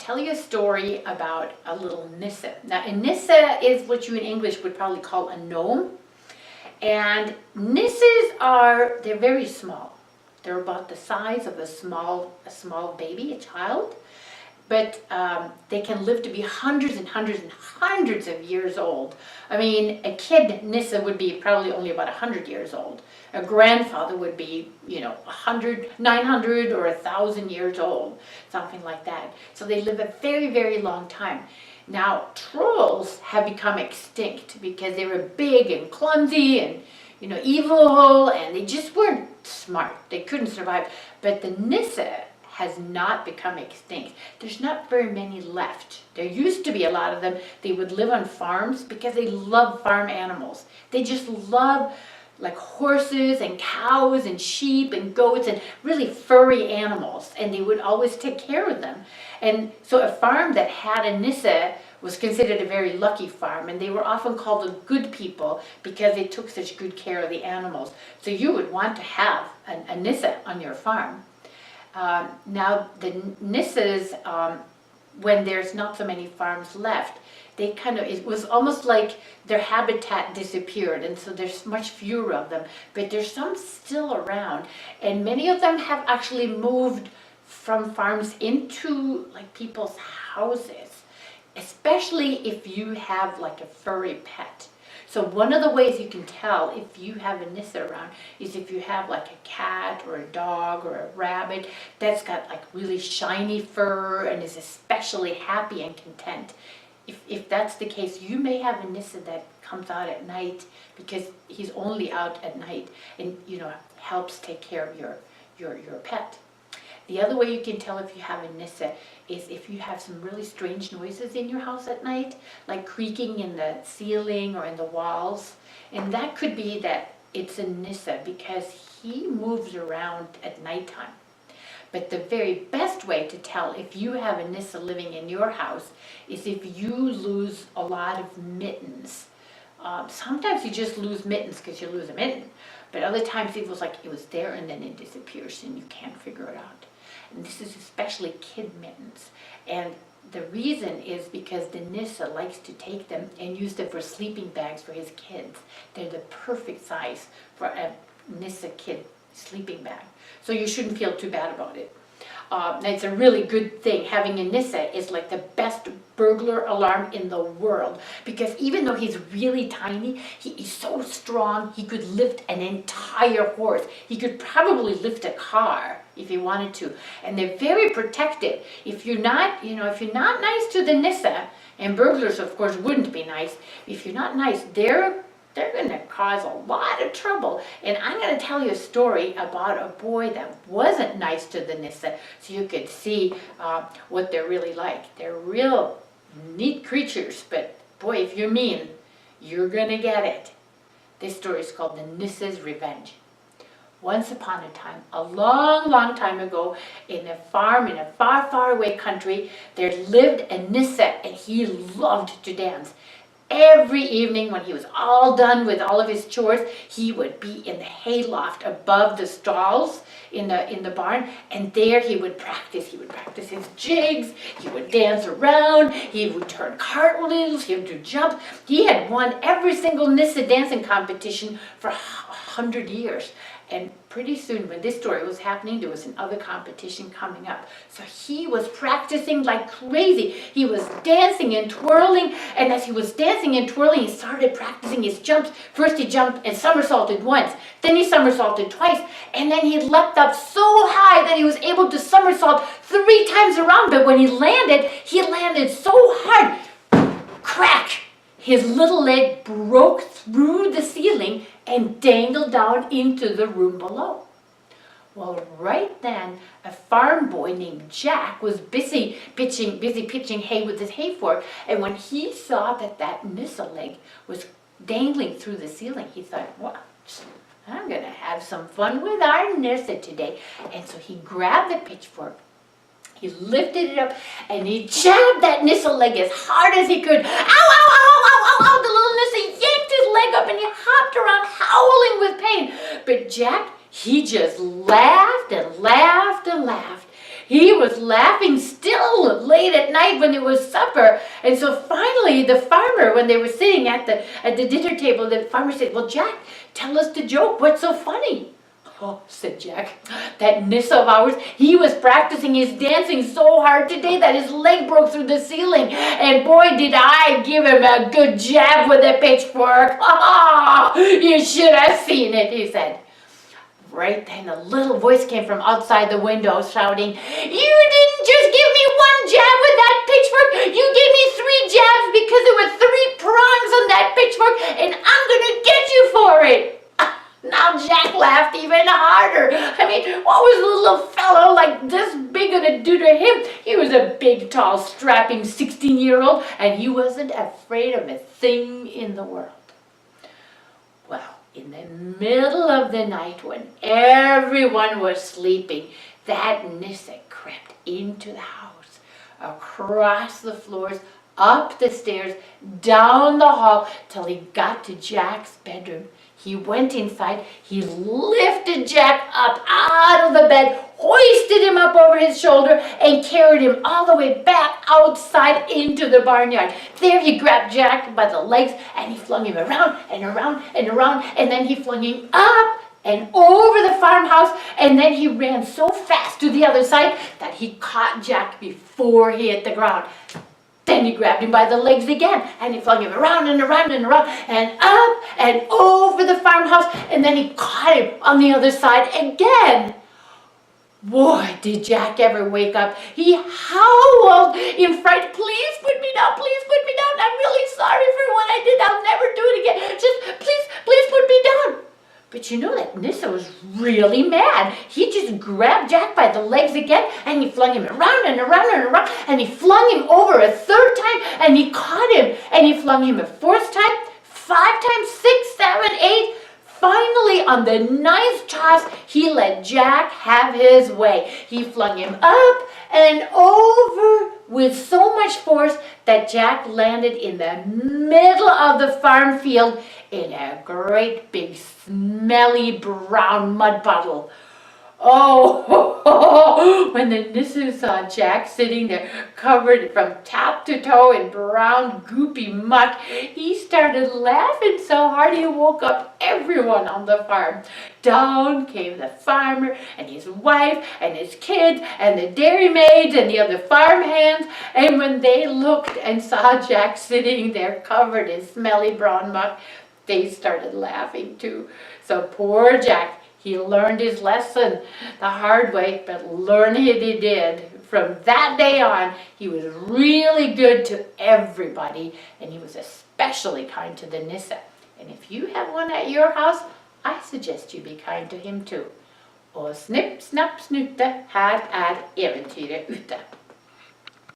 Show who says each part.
Speaker 1: tell you a story about a little Nisse. Now, a Nisse is what you in English would probably call a gnome. And Nisses they're very small. They're about the size of a small baby, a child. But they can live to be hundreds and hundreds and hundreds of years old. I mean, a kid Nisse would be probably only about 100 years old. A grandfather would be, 100, 900 or 1,000 years old, something like that. So they live a very, very long time. Now, trolls have become extinct because they were big and clumsy and, evil, and they just weren't smart. They couldn't survive. But the Nisse has not become extinct. There's not very many left. There used to be a lot of them. They would live on farms because they love farm animals. They just love like horses and cows and sheep and goats and really furry animals, and they would always take care of them. And so a farm that had a Nisse was considered a very lucky farm, and they were often called the good people because they took such good care of the animals. So you would want to have a Nisse on your farm. Now the Nisses, when there's not so many farms left, it was almost like their habitat disappeared, and so there's much fewer of them, but there's some still around, and many of them have actually moved from farms into like people's houses, especially if you have like a furry pet. So one of the ways you can tell if you have a Nisse around is if you have like a cat or a dog or a rabbit that's got like really shiny fur and is especially happy and content. If that's the case, you may have a Nisse that comes out at night because he's only out at night and helps take care of your pet. The other way you can tell if you have a Nisse is if you have some really strange noises in your house at night, like creaking in the ceiling or in the walls. And that could be that it's a Nisse because he moves around at nighttime. But the very best way to tell if you have a Nisse living in your house is if you lose a lot of mittens. Sometimes you just lose mittens because you lose a mitten, but other times it was like it was there and then it disappears and you can't figure it out. And this is especially kid mittens. And the reason is because the Nisse likes to take them and use them for sleeping bags for his kids. They're the perfect size for a Nisse kid sleeping bag. So you shouldn't feel too bad about it. It's a really good thing. Having a Nisse is like the best burglar alarm in the world, because even though he's really tiny, he's so strong he could lift an entire horse. He could probably lift a car if he wanted to. And they're very protective. If you're not nice to the Nisse, and burglars of course wouldn't be nice, if you're not nice, they're going to cause a lot of trouble. And I'm going to tell you a story about a boy that wasn't nice to the Nisse, so you could see what they're really like. They're real neat creatures, but boy, if you're mean, you're going to get it. This story is called the Nisse Revenge. Once upon a time, a long, long time ago, in a farm in a far, far away country, there lived a Nisse, and he loved to dance. Every evening when he was all done with all of his chores, he would be in the hayloft above the stalls in the barn, and there he would practice. He would practice his jigs, he would dance around, he would turn cartwheels, he would do jumps. He had won every single Nisse dancing competition for 100 years. And pretty soon, when this story was happening, there was another competition coming up. So he was practicing like crazy. He was dancing and twirling, and as he was dancing and twirling, he started practicing his jumps. First he jumped and somersaulted once, then he somersaulted twice, and then he leapt up so high that he was able to somersault 3 times around. But when he landed so hard, crack! His little leg broke through the ceiling and dangled down into the room below. Well, right then, a farm boy named Jack was busy pitching hay with his hay fork, and when he saw that Nisse leg was dangling through the ceiling, he thought, well, I'm going to have some fun with our Nisse today. And so he grabbed the pitchfork, he lifted it up, and he jabbed that Nisse leg as hard as he could. Ow, ow, ow, ow, ow, ow! The little Nisse yanked his leg up and he hopped around howling with pain. But Jack, he just laughed and laughed and laughed. He was laughing still late at night when it was supper. And so finally the farmer, when they were sitting at the dinner table, the farmer said, well, Jack, tell us the joke. What's so funny? Oh, said Jack, that Nisse of ours, he was practicing his dancing so hard today that his leg broke through the ceiling. And boy, did I give him a good jab with a pitchfork. You should have seen it, he said. Right then, a little voice came from outside the window shouting, you didn't just give me one jab with that pitchfork, you gave me 3 jabs because there were 3 prongs on that pitchfork, and I'm gonna get you for it. Now Jack laughed even harder. I mean, what was a little fellow like this big gonna do to him? He was a big, tall, strapping 16-year-old, and he wasn't afraid of a thing in the world. Well, in the middle of the night when everyone was sleeping, that Nisse crept into the house, across the floors, up the stairs, down the hall, till he got to Jack's bedroom. He went inside, he lifted Jack up out of the bed, hoisted him up over his shoulder, and carried him all the way back outside into the barnyard. There he grabbed Jack by the legs, and he flung him around and around and around, and then he flung him up and over the farmhouse, and then he ran so fast to the other side that he caught Jack before he hit the ground. Then he grabbed him by the legs again, and he flung him around and around and around, and up and over the farmhouse, and then he caught him on the other side again. Boy, did Jack ever wake up. He howled in fright, please put me down, please put me down. I'm really sorry for what I did. I'll never do it again. Just please put me down. But you know that Nisse was really mad. He just grabbed Jack by the legs again, and he flung him around and around and around, and he flung him over a 3rd time, and he caught him, and he flung him a 4th time, 5 times, 6, 7, 8. Finally, on the 9th toss, he let Jack have his way. He flung him up and over with so much force that Jack landed in the middle of the farm field in a great big smelly brown mud puddle. Oh, when the Nisse saw Jack sitting there covered from top to toe in brown goopy muck, he started laughing so hard he woke up everyone on the farm. Down came the farmer and his wife and his kids and the dairy maids and the other farm hands, and when they looked and saw Jack sitting there covered in smelly brown muck, they started laughing too. So poor Jack, he learned his lesson the hard way, but learn it he did. From that day on, he was really good to everybody, and he was especially kind to the Nisse. And if you have one at your house, I suggest you be kind to him too. Och snipp, snapp, snute, här är äventyret ute.